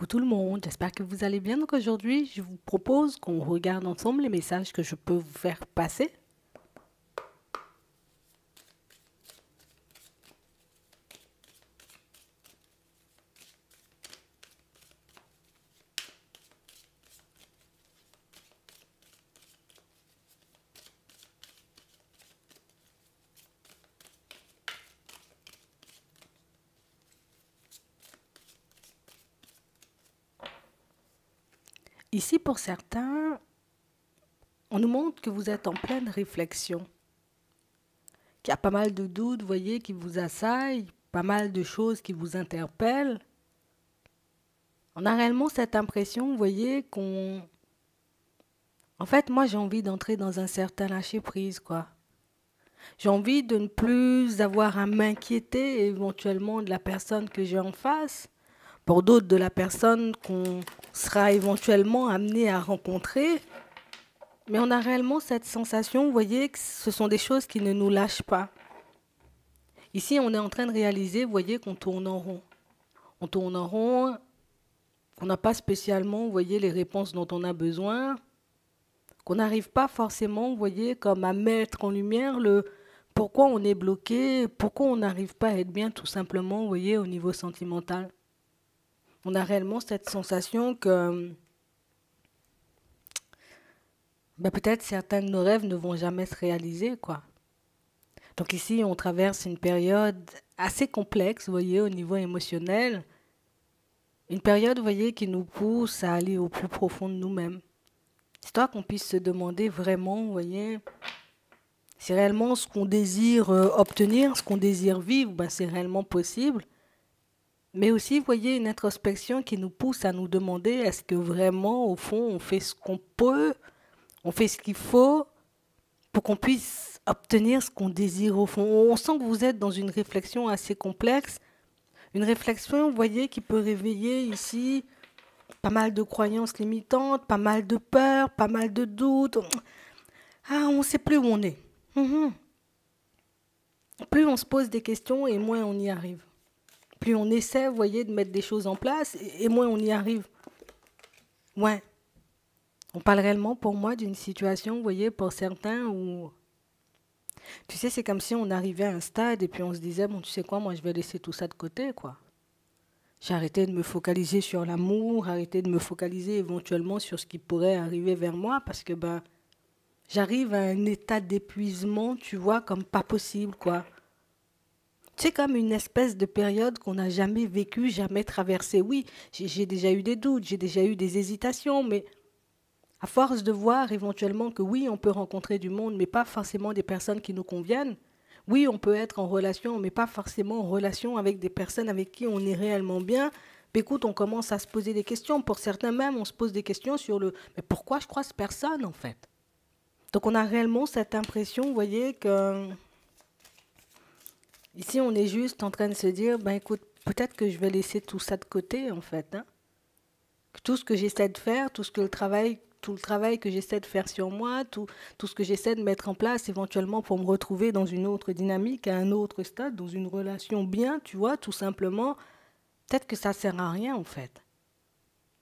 tout le monde, j'espère que vous allez bien. Donc aujourd'hui, je vous propose qu'on regarde ensemble les messages que je peux vous faire passer. Ici, pour certains, on nous montre que vous êtes en pleine réflexion, qu'il y a pas mal de doutes, vous voyez, qui vous assaillent, pas mal de choses qui vous interpellent. On a réellement cette impression, vous voyez, qu'on... En fait, moi, j'ai envie d'entrer dans un certain lâcher-prise, quoi. J'ai envie de ne plus avoir à m'inquiéter éventuellement de la personne que j'ai en face, pour d'autres de la personne qu'on sera éventuellement amené à rencontrer. Mais on a réellement cette sensation, vous voyez, que ce sont des choses qui ne nous lâchent pas. Ici, on est en train de réaliser, vous voyez, qu'on tourne en rond. On tourne en rond, qu'on n'a pas spécialement, vous voyez, les réponses dont on a besoin, qu'on n'arrive pas forcément, vous voyez, comme à mettre en lumière le pourquoi on est bloqué, pourquoi on n'arrive pas à être bien tout simplement, vous voyez, au niveau sentimental. On a réellement cette sensation que peut-être certains de nos rêves ne vont jamais se réaliser, quoi. Donc ici, on traverse une période assez complexe, vous voyez, au niveau émotionnel. Une période, vous voyez, qui nous pousse à aller au plus profond de nous-mêmes. Histoire qu'on puisse se demander vraiment, vous voyez, si réellement ce qu'on désire obtenir, ce qu'on désire vivre, c'est réellement possible. Mais aussi, vous voyez, une introspection qui nous pousse à nous demander est-ce que vraiment, au fond, on fait ce qu'on peut, on fait ce qu'il faut pour qu'on puisse obtenir ce qu'on désire au fond. On sent que vous êtes dans une réflexion assez complexe, une réflexion, vous voyez, qui peut réveiller ici pas mal de croyances limitantes, pas mal de peurs, pas mal de doutes. Ah, on ne sait plus où on est. Plus on se pose des questions et moins on y arrive. Plus on essaie, vous voyez, de mettre des choses en place et moins on y arrive. Ouais. On parle réellement pour moi d'une situation, vous voyez, pour certains où... Tu sais, c'est comme si on arrivait à un stade et puis on se disait, bon, tu sais quoi, moi je vais laisser tout ça de côté, quoi. J'ai arrêté de me focaliser sur l'amour, arrêté de me focaliser éventuellement sur ce qui pourrait arriver vers moi parce que, j'arrive à un état d'épuisement, tu vois, comme pas possible, quoi. C'est comme une espèce de période qu'on n'a jamais vécue, jamais traversée. Oui, j'ai déjà eu des doutes, j'ai déjà eu des hésitations, mais à force de voir éventuellement que oui, on peut rencontrer du monde, mais pas forcément des personnes qui nous conviennent. Oui, on peut être en relation, mais pas forcément en relation avec des personnes avec qui on est réellement bien. Mais écoute, on commence à se poser des questions. Pour certains même, on se pose des questions sur le mais pourquoi je crois cette personne en fait. Donc on a réellement cette impression, vous voyez, que ici on est juste en train de se dire, écoute, peut-être que je vais laisser tout ça de côté en fait. Que tout ce que j'essaie de faire, tout le travail que j'essaie de faire sur moi, tout ce que j'essaie de mettre en place éventuellement pour me retrouver dans une autre dynamique, à un autre stade, dans une relation bien, tu vois, tout simplement, peut-être que ça sert à rien en fait.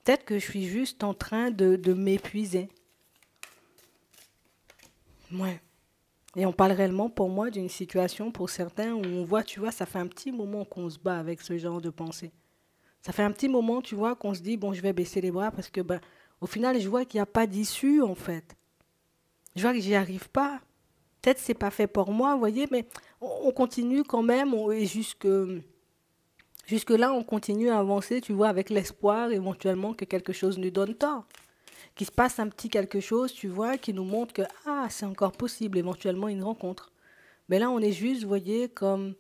Peut-être que je suis juste en train de m'épuiser. Ouais. Et on parle réellement pour moi d'une situation pour certains où on voit, tu vois, ça fait un petit moment qu'on se bat avec ce genre de pensée. Ça fait un petit moment, tu vois, qu'on se dit, bon, je vais baisser les bras parce que, au final, je vois qu'il n'y a pas d'issue, en fait. Je vois que j'y arrive pas. Peut-être que c'est pas fait pour moi, vous voyez, mais on continue quand même, et jusque là, on continue à avancer, tu vois, avec l'espoir éventuellement que quelque chose nous donne tort. Qu'il se passe un petit quelque chose, tu vois, qui nous montre que, ah, c'est encore possible, éventuellement une rencontre. Mais là, on est juste, vous voyez, comme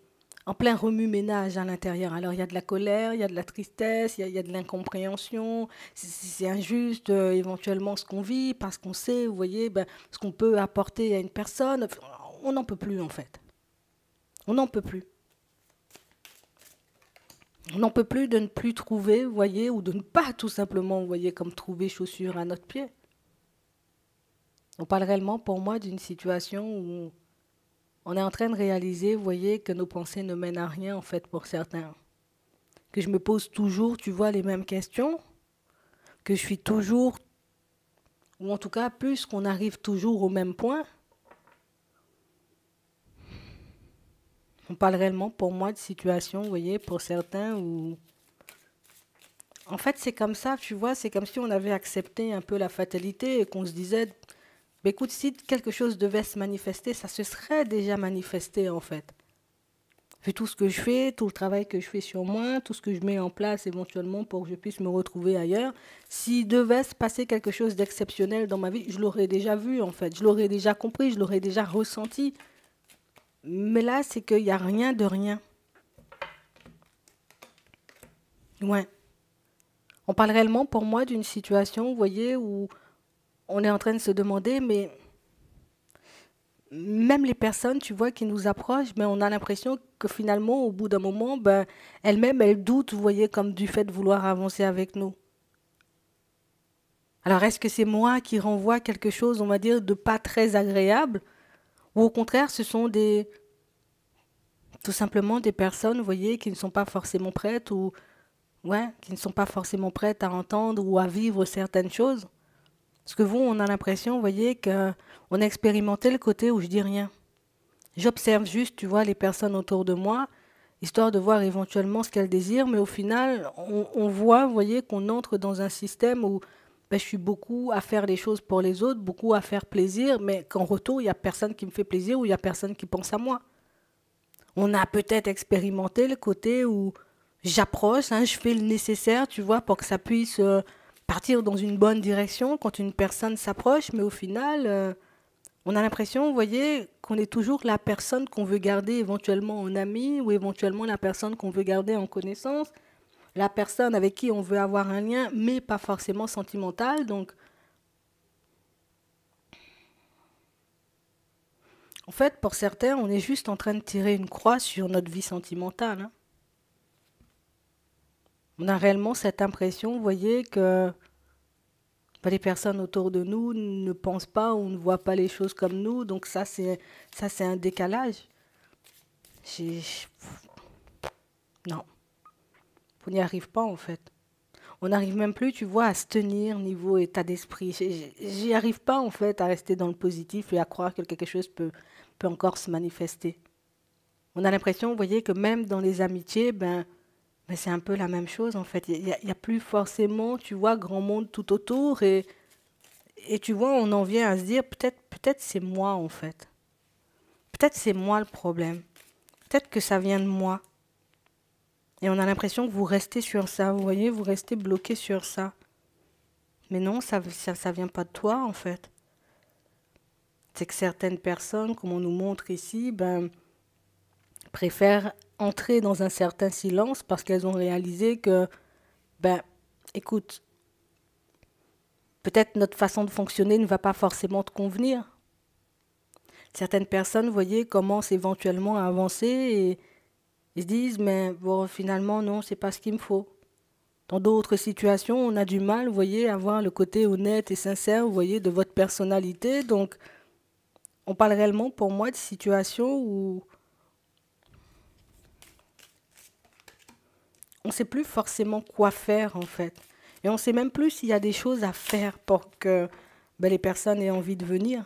en plein remue-ménage à l'intérieur. Alors, il y a de la colère, il y a de la tristesse, il y a de l'incompréhension. C'est injuste, éventuellement, ce qu'on vit, parce qu'on sait, vous voyez, ce qu'on peut apporter à une personne. On n'en peut plus, en fait. On n'en peut plus. On n'en peut plus de ne plus trouver, vous voyez, ou de ne pas tout simplement, vous voyez, comme trouver chaussure à notre pied. On parle réellement, pour moi, d'une situation où on est en train de réaliser, vous voyez, que nos pensées ne mènent à rien, en fait, pour certains. Que je me pose toujours, tu vois, les mêmes questions. que je suis toujours, ou en tout cas plus qu'on arrive toujours au même point. On parle réellement pour moi de situations, vous voyez, pour certains où... En fait, c'est comme ça, tu vois, c'est comme si on avait accepté un peu la fatalité et qu'on se disait, bah, écoute, si quelque chose devait se manifester, ça se serait déjà manifesté en fait. Vu tout ce que je fais, tout le travail que je fais sur moi, tout ce que je mets en place éventuellement pour que je puisse me retrouver ailleurs, s'il devait se passer quelque chose d'exceptionnel dans ma vie, je l'aurais déjà vu en fait, je l'aurais déjà compris, je l'aurais déjà ressenti. Mais là, c'est qu'il n'y a rien de rien. Ouais. On parle réellement pour moi d'une situation, vous voyez, où on est en train de se demander, mais même les personnes, tu vois, qui nous approchent, ben, on a l'impression que finalement, au bout d'un moment, ben, elles-mêmes, elles doutent, vous voyez, comme du fait de vouloir avancer avec nous. Alors, est-ce que c'est moi qui renvoie quelque chose, on va dire, de pas très agréable, ou au contraire, ce sont tout simplement des personnes, vous voyez, qui ne sont pas forcément prêtes, ou, ouais, qui ne sont pas forcément prêtes à entendre ou à vivre certaines choses? Parce que vous, on a l'impression, vous voyez, qu'on a expérimenté le côté où je dis rien. J'observe juste, tu vois, les personnes autour de moi, histoire de voir éventuellement ce qu'elles désirent, mais au final, on voit, vous voyez, qu'on entre dans un système où ben, je suis beaucoup à faire les choses pour les autres, beaucoup à faire plaisir, mais qu'en retour, il n'y a personne qui me fait plaisir ou il n'y a personne qui pense à moi. On a peut-être expérimenté le côté où j'approche, hein, je fais le nécessaire, tu vois, pour que ça puisse partir dans une bonne direction quand une personne s'approche, mais au final, on a l'impression, vous voyez, qu'on est toujours la personne qu'on veut garder éventuellement en ami ou éventuellement la personne qu'on veut garder en connaissance, la personne avec qui on veut avoir un lien, mais pas forcément sentimental. Donc, en fait, pour certains, on est juste en train de tirer une croix sur notre vie sentimentale, hein. On a réellement cette impression, vous voyez, que ben, les personnes autour de nous ne pensent pas ou ne voient pas les choses comme nous. Donc ça, c'est un décalage. J'ai- Non, on n'y arrive pas en fait. On n'arrive même plus, tu vois, à se tenir niveau état d'esprit. J'y arrive pas en fait à rester dans le positif et à croire que quelque chose peut encore se manifester. On a l'impression, vous voyez, que même dans les amitiés, ben c'est un peu la même chose en fait. Il y a plus forcément, tu vois, grand monde tout autour et tu vois, on en vient à se dire peut-être c'est moi en fait. Peut-être c'est moi le problème. Peut-être que ça vient de moi. Et on a l'impression que vous restez sur ça, vous voyez, vous restez bloqué sur ça. Mais non, ça vient pas de toi en fait. C'est que certaines personnes, comme on nous montre ici, ben, préfèrent entrer dans un certain silence parce qu'elles ont réalisé que, ben, écoute, peut-être notre façon de fonctionner ne va pas forcément te convenir. Certaines personnes, vous voyez, commencent éventuellement à avancer et ils se disent, mais bon, finalement, non, c'est pas ce qu'il me faut. Dans d'autres situations, on a du mal, vous voyez, à voir le côté honnête et sincère, vous voyez, de votre personnalité. Donc, on parle réellement pour moi de situations où on ne sait plus forcément quoi faire, en fait. Et on ne sait même plus s'il y a des choses à faire pour que ben, les personnes aient envie de venir.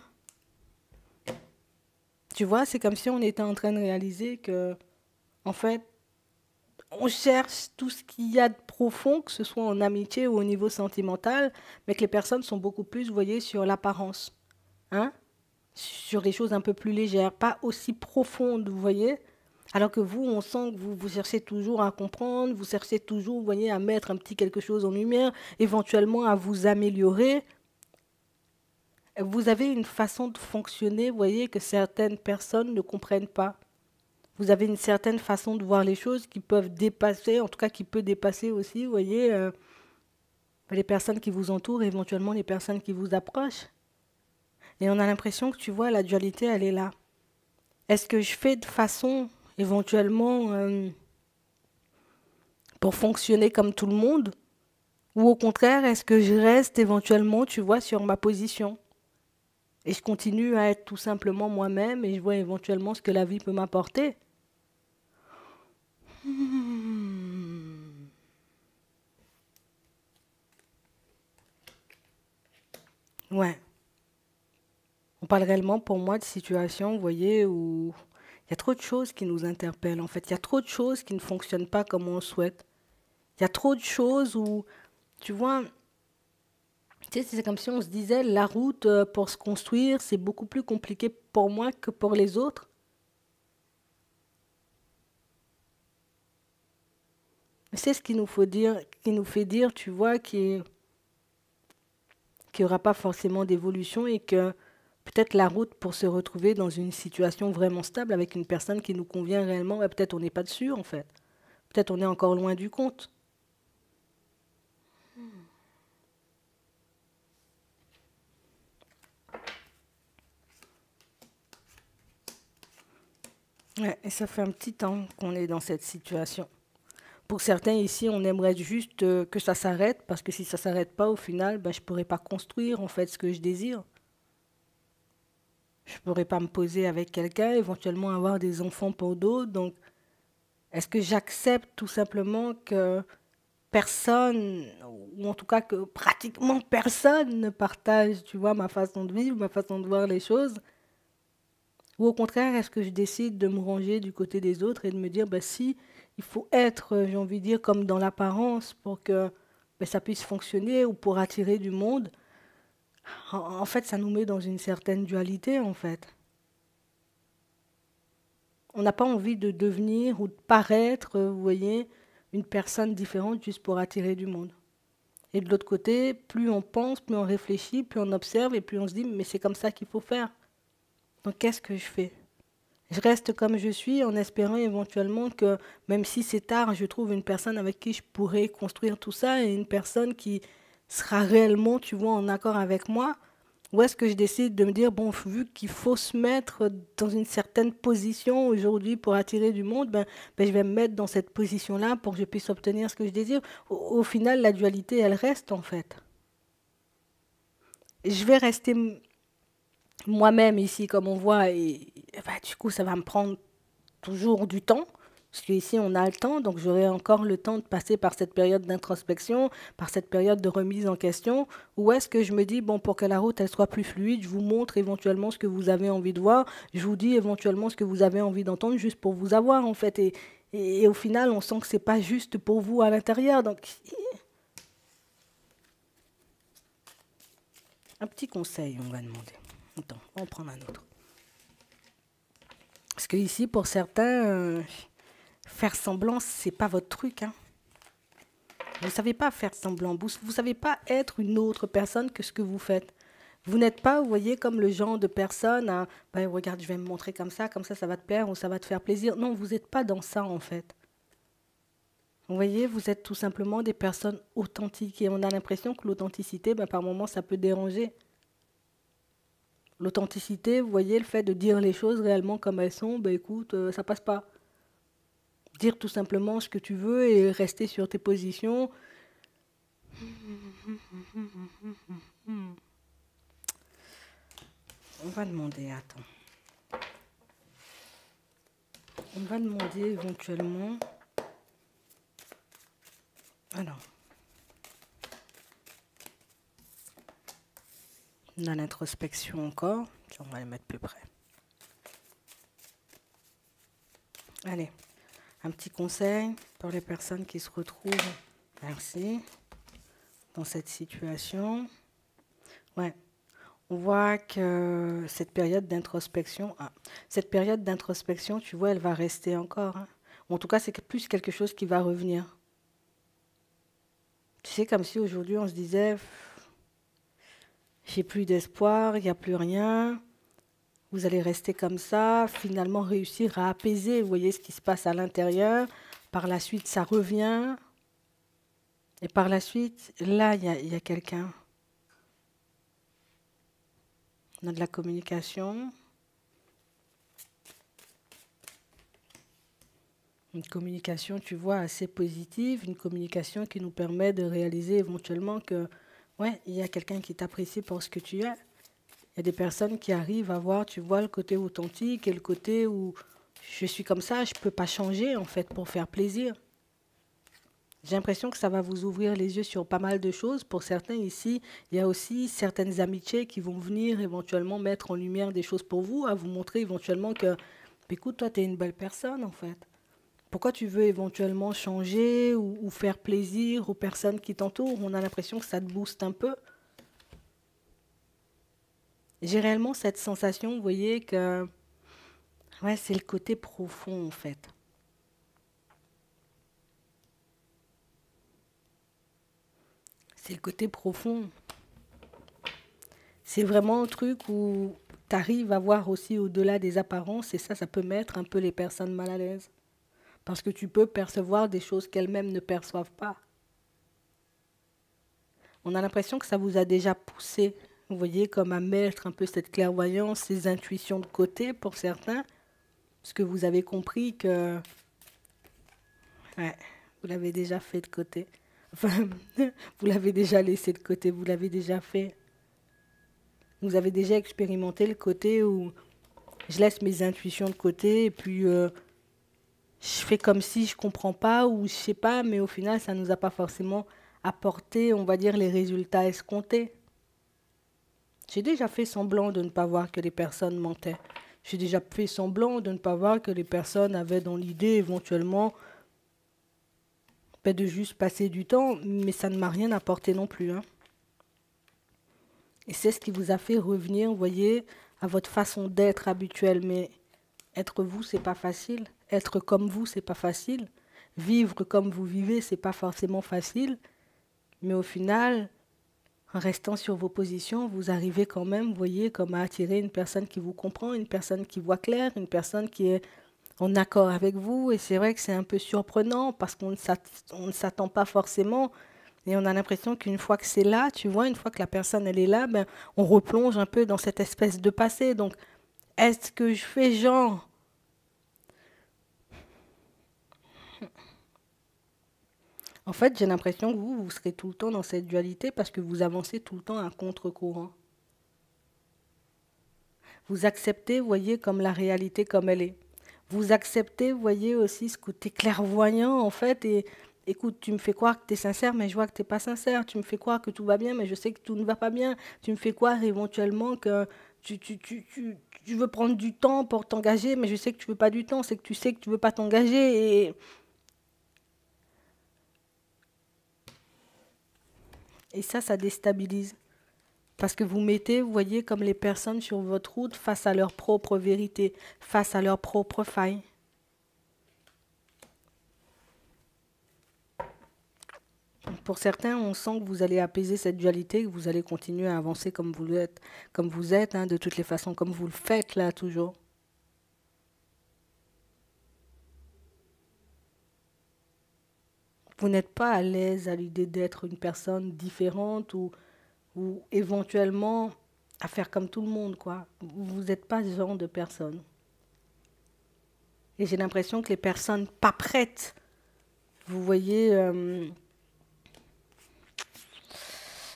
Tu vois, c'est comme si on était en train de réaliser que, en fait, on cherche tout ce qu'il y a de profond, que ce soit en amitié ou au niveau sentimental, mais que les personnes sont beaucoup plus, vous voyez, sur l'apparence, hein, sur des choses un peu plus légères, pas aussi profondes, vous voyez. Alors que vous, on sent que vous cherchez toujours à comprendre, vous cherchez toujours, vous voyez, à mettre un petit quelque chose en lumière, éventuellement à vous améliorer. Vous avez une façon de fonctionner, vous voyez, que certaines personnes ne comprennent pas. Vous avez une certaine façon de voir les choses qui peuvent dépasser, en tout cas qui peut dépasser aussi, vous voyez, les personnes qui vous entourent, éventuellement les personnes qui vous approchent. Et on a l'impression que tu vois, la dualité, elle est là. Est-ce que je fais de façon, éventuellement, pour fonctionner comme tout le monde? Ou au contraire, est-ce que je reste éventuellement, tu vois, sur ma position? Et je continue à être tout simplement moi-même et je vois éventuellement ce que la vie peut m'apporter? Ouais. On parle réellement pour moi de situations, vous voyez, où il y a trop de choses qui nous interpellent en fait. Il y a trop de choses qui ne fonctionnent pas comme on le souhaite. Il y a trop de choses où, tu vois, tu sais, c'est comme si on se disait la route pour se construire, c'est beaucoup plus compliqué pour moi que pour les autres. C'est ce qu'il nous faut dire, qui nous fait dire, tu vois, qu'il n'y aura pas forcément d'évolution et que peut-être la route pour se retrouver dans une situation vraiment stable avec une personne qui nous convient réellement, ouais, peut-être on n'est pas dessus en fait. Peut-être on est encore loin du compte. Ouais, et ça fait un petit temps qu'on est dans cette situation. Pour certains ici, on aimerait juste que ça s'arrête, parce que si ça s'arrête pas, au final, ben, je pourrais pas construire en fait ce que je désire. Je pourrais pas me poser avec quelqu'un, éventuellement avoir des enfants pour d'autres. Donc, est-ce que j'accepte tout simplement que personne, ou en tout cas que pratiquement personne ne partage, tu vois, ma façon de vivre, ma façon de voir les choses? Ou au contraire, est-ce que je décide de me ranger du côté des autres et de me dire, bah si, il faut être, j'ai envie de dire, comme dans l'apparence pour que ben, ça puisse fonctionner ou pour attirer du monde. En fait, ça nous met dans une certaine dualité, en fait. On n'a pas envie de devenir ou de paraître, vous voyez, une personne différente juste pour attirer du monde. Et de l'autre côté, plus on pense, plus on réfléchit, plus on observe et plus on se dit, mais c'est comme ça qu'il faut faire. Donc qu'est-ce que je fais? Je reste comme je suis en espérant éventuellement que même si c'est tard, je trouve une personne avec qui je pourrais construire tout ça et une personne qui sera réellement, tu vois, en accord avec moi. Ou est-ce que je décide de me dire, bon, vu qu'il faut se mettre dans une certaine position aujourd'hui pour attirer du monde, ben, je vais me mettre dans cette position-là pour que je puisse obtenir ce que je désire. Au final, la dualité, elle reste en fait. Je vais rester moi-même ici, comme on voit, et bah, du coup, ça va me prendre toujours du temps, parce qu'ici on a le temps, donc j'aurai encore le temps de passer par cette période d'introspection, par cette période de remise en question, ou est-ce que je me dis, bon, pour que la route elle soit plus fluide, je vous montre éventuellement ce que vous avez envie de voir, je vous dis éventuellement ce que vous avez envie d'entendre, juste pour vous avoir en fait, et au final on sent que c'est pas juste pour vous à l'intérieur, donc un petit conseil on va demander. Attends, on va en prendre un autre. Parce que ici, pour certains, faire semblant, c'est pas votre truc, hein. Vous ne savez pas faire semblant. Vous ne savez pas être une autre personne que ce que vous faites. Vous n'êtes pas, vous voyez, comme le genre de personne, à, ben, regarde, je vais me montrer comme ça va te plaire ou ça va te faire plaisir. Non, vous n'êtes pas dans ça, en fait. Vous voyez, vous êtes tout simplement des personnes authentiques. Et on a l'impression que l'authenticité, ben, par moments, ça peut déranger. L'authenticité, vous voyez, le fait de dire les choses réellement comme elles sont, ben écoute, ça passe pas. Dire tout simplement ce que tu veux et rester sur tes positions. On va demander, attends. On va demander éventuellement. Alors, on a l'introspection encore. On va les mettre plus près. Allez, un petit conseil pour les personnes qui se retrouvent, merci, dans cette situation. Ouais, on voit que cette période d'introspection, tu vois, elle va rester encore, hein. En tout cas, c'est plus quelque chose qui va revenir. Tu sais, comme si aujourd'hui on se disait, j'ai plus d'espoir, il n'y a plus rien. Vous allez rester comme ça, finalement réussir à apaiser, vous voyez ce qui se passe à l'intérieur. Par la suite, ça revient. Et par la suite, là, il y a quelqu'un. On a de la communication. Une communication, tu vois, assez positive. Une communication qui nous permet de réaliser éventuellement que, ouais, il y a quelqu'un qui t'apprécie pour ce que tu es. Il y a des personnes qui arrivent à voir, tu vois, le côté authentique et le côté où je suis comme ça, je ne peux pas changer, en fait, pour faire plaisir. J'ai l'impression que ça va vous ouvrir les yeux sur pas mal de choses. Pour certains ici, il y a aussi certaines amitiés qui vont venir éventuellement mettre en lumière des choses pour vous, à vous montrer éventuellement que, écoute, toi, tu es une belle personne en fait. Pourquoi tu veux éventuellement changer ou faire plaisir aux personnes qui t'entourent? On a l'impression que ça te booste un peu. J'ai réellement cette sensation, vous voyez, que ouais, c'est le côté profond en fait. C'est le côté profond. C'est vraiment un truc où tu arrives à voir aussi au-delà des apparences et ça peut mettre un peu les personnes mal à l'aise. Parce que tu peux percevoir des choses qu'elles-mêmes ne perçoivent pas. On a l'impression que ça vous a déjà poussé, vous voyez, comme à mettre un peu cette clairvoyance, ces intuitions de côté pour certains, parce que vous avez compris que ouais, vous l'avez déjà fait de côté. Enfin, vous l'avez déjà laissé de côté, vous l'avez déjà fait. Vous avez déjà expérimenté le côté où je laisse mes intuitions de côté et puis je fais comme si je comprends pas ou je sais pas, mais au final, ça nous a pas forcément apporté, on va dire, les résultats escomptés. J'ai déjà fait semblant de ne pas voir que les personnes mentaient. J'ai déjà fait semblant de ne pas voir que les personnes avaient dans l'idée éventuellement de juste passer du temps, mais ça ne m'a rien apporté non plus, hein. Et c'est ce qui vous a fait revenir, vous voyez, à votre façon d'être habituelle. Mais être vous, c'est pas facile. Être comme vous, c'est pas facile. Vivre comme vous vivez, c'est pas forcément facile. Mais au final, en restant sur vos positions, vous arrivez quand même, vous voyez, comme à attirer une personne qui vous comprend, une personne qui voit clair, une personne qui est en accord avec vous. Et c'est vrai que c'est un peu surprenant parce qu'on ne s'attend pas forcément. Et on a l'impression qu'une fois que c'est là, tu vois, une fois que la personne elle est là, ben, on replonge un peu dans cette espèce de passé. Donc, est-ce que je fais genre? En fait, j'ai l'impression que vous serez tout le temps dans cette dualité parce que vous avancez tout le temps à contre-courant. Vous acceptez, vous voyez, comme la réalité comme elle est. Vous acceptez, vous voyez, aussi ce côté clairvoyant, en fait, et écoute, tu me fais croire que tu es sincère, mais je vois que tu n'es pas sincère. Tu me fais croire que tout va bien, mais je sais que tout ne va pas bien. Tu me fais croire éventuellement que tu veux prendre du temps pour t'engager, mais je sais que tu veux pas du temps, c'est que tu sais que tu veux pas t'engager, et ça déstabilise. Parce que vous mettez, vous voyez, comme les personnes sur votre route face à leur propre vérité, face à leurs propres failles. Pour certains, on sent que vous allez apaiser cette dualité, que vous allez continuer à avancer comme vous êtes, hein, de toutes les façons, comme vous le faites là toujours. Vous n'êtes pas à l'aise à l'idée d'être une personne différente ou éventuellement à faire comme tout le monde, quoi. Vous n'êtes pas ce genre de personne. Et j'ai l'impression que les personnes pas prêtes, vous voyez,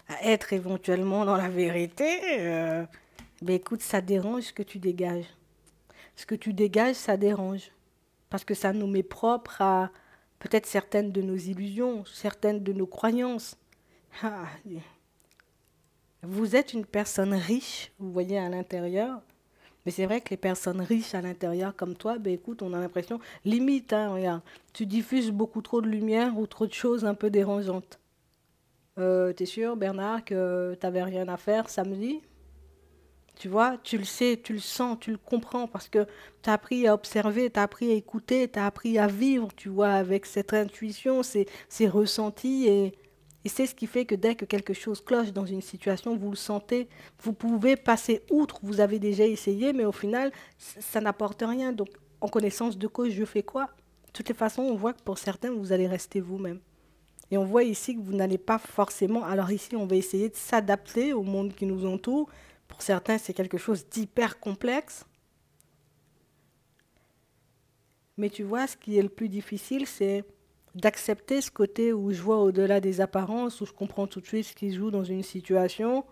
à être éventuellement dans la vérité, ben écoute, ça dérange ce que tu dégages. Ce que tu dégages, ça dérange. Parce que ça nous met propre à peut-être certaines de nos illusions, certaines de nos croyances. Ah, vous êtes une personne riche, vous voyez, à l'intérieur. Mais c'est vrai que les personnes riches à l'intérieur comme toi, ben écoute, on a l'impression, limite, hein, regarde, tu diffuses beaucoup trop de lumière ou trop de choses un peu dérangeantes. T'es sûr, Bernard, que t'avais rien à faire samedi? Tu vois, tu le sais, tu le sens, tu le comprends parce que tu as appris à observer, tu as appris à écouter, tu as appris à vivre, tu vois, avec cette intuition, ces ressentis. Et c'est ce qui fait que dès que quelque chose cloche dans une situation, vous le sentez, vous pouvez passer outre, vous avez déjà essayé, mais au final, ça n'apporte rien. Donc, en connaissance de cause, je fais quoi? De toutes les façons, on voit que pour certains, vous allez rester vous-même. Et on voit ici que vous n'allez pas forcément. Alors ici, on va essayer de s'adapter au monde qui nous entoure. Pour certains, c'est quelque chose d'hyper complexe. Mais tu vois, ce qui est le plus difficile, c'est d'accepter ce côté où je vois au-delà des apparences, où je comprends tout de suite ce qui se joue dans une situation,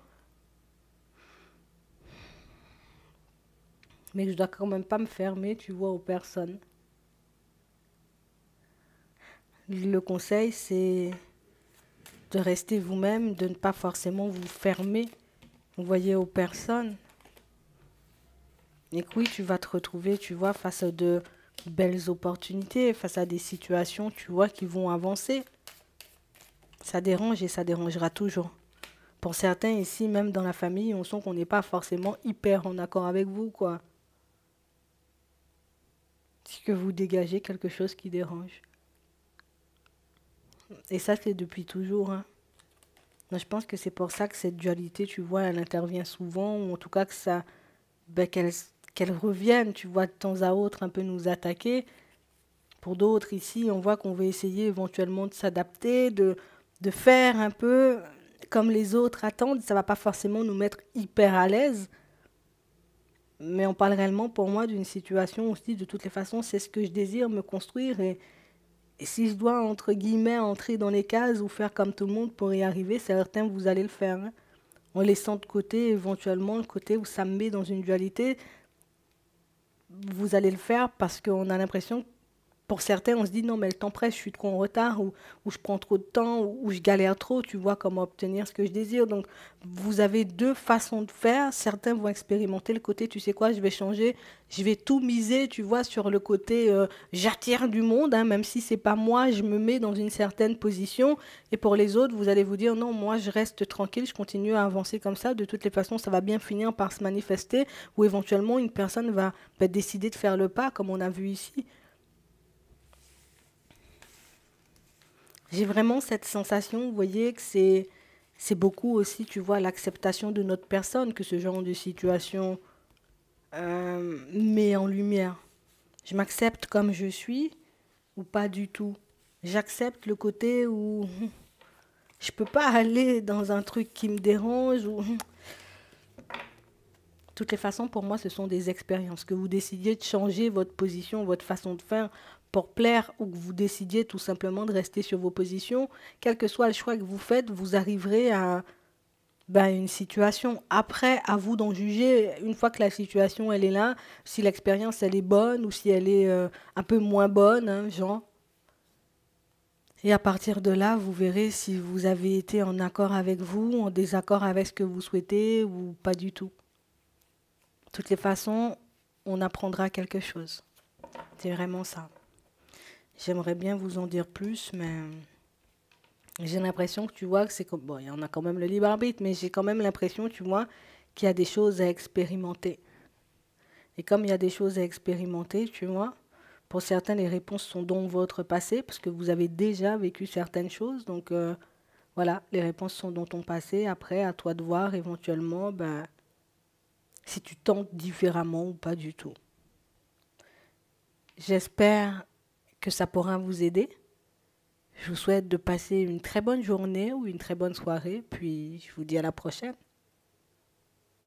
mais je dois quand même pas me fermer, tu vois, aux personnes. Le conseil, c'est de rester vous-même, de ne pas forcément vous fermer, vous voyez, aux personnes. Et que oui, tu vas te retrouver, tu vois, face à de belles opportunités, face à des situations, tu vois, qui vont avancer. Ça dérange et ça dérangera toujours. Pour certains ici, même dans la famille, on sent qu'on n'est pas forcément hyper en accord avec vous, quoi. C'est que vous dégagez quelque chose qui dérange. Et ça, c'est depuis toujours, hein. Moi, je pense que c'est pour ça que cette dualité, tu vois, elle intervient souvent, ou en tout cas que ça, ben, qu'elle revienne, tu vois, de temps à autre, un peu nous attaquer. Pour d'autres ici, on voit qu'on veut essayer éventuellement de s'adapter, de faire un peu comme les autres attendent. Ça ne va pas forcément nous mettre hyper à l'aise, mais on parle réellement pour moi d'une situation aussi, de toutes les façons, c'est ce que je désire, me construire. Et si je dois, entre guillemets, entrer dans les cases ou faire comme tout le monde pour y arriver, c'est certain que vous allez le faire, hein. En laissant de côté éventuellement le côté où ça me met dans une dualité, vous allez le faire parce qu'on a l'impression, pour certains, on se dit non, mais le temps presse, je suis trop en retard, ou je prends trop de temps, ou je galère trop, tu vois, comment obtenir ce que je désire. Donc, vous avez deux façons de faire. Certains vont expérimenter le côté, tu sais quoi, je vais changer, je vais tout miser, tu vois, sur le côté j'attire du monde, hein, même si c'est pas moi, je me mets dans une certaine position. Et pour les autres, vous allez vous dire non, moi, je reste tranquille, je continue à avancer comme ça. De toutes les façons, ça va bien finir par se manifester, ou éventuellement, une personne va décider de faire le pas, comme on a vu ici. J'ai vraiment cette sensation, vous voyez, que c'est beaucoup aussi, tu vois, l'acceptation de notre personne que ce genre de situation met en lumière. Je m'accepte comme je suis ou pas du tout. J'accepte le côté où je peux pas aller dans un truc qui me dérange ou de toutes les façons, pour moi, ce sont des expériences. Que vous décidiez de changer votre position, votre façon de faire pour plaire ou que vous décidiez tout simplement de rester sur vos positions, quel que soit le choix que vous faites, vous arriverez à ben, une situation. Après, à vous d'en juger, une fois que la situation elle est là, si l'expérience elle est bonne ou si elle est un peu moins bonne, hein, genre. Et à partir de là, vous verrez si vous avez été en accord avec vous, en désaccord avec ce que vous souhaitez ou pas du tout. De toutes les façons, on apprendra quelque chose. C'est vraiment ça. J'aimerais bien vous en dire plus, mais j'ai l'impression que tu vois que c'est comme... Bon, il y en a quand même le libre arbitre, mais j'ai quand même l'impression, tu vois, qu'il y a des choses à expérimenter. Et comme il y a des choses à expérimenter, tu vois, pour certains, les réponses sont dans votre passé, parce que vous avez déjà vécu certaines choses. Donc, voilà, les réponses sont dans ton passé. Après, à toi de voir éventuellement ben, si tu tentes différemment ou pas du tout. J'espère que ça pourra vous aider. Je vous souhaite de passer une très bonne journée ou une très bonne soirée, puis je vous dis à la prochaine.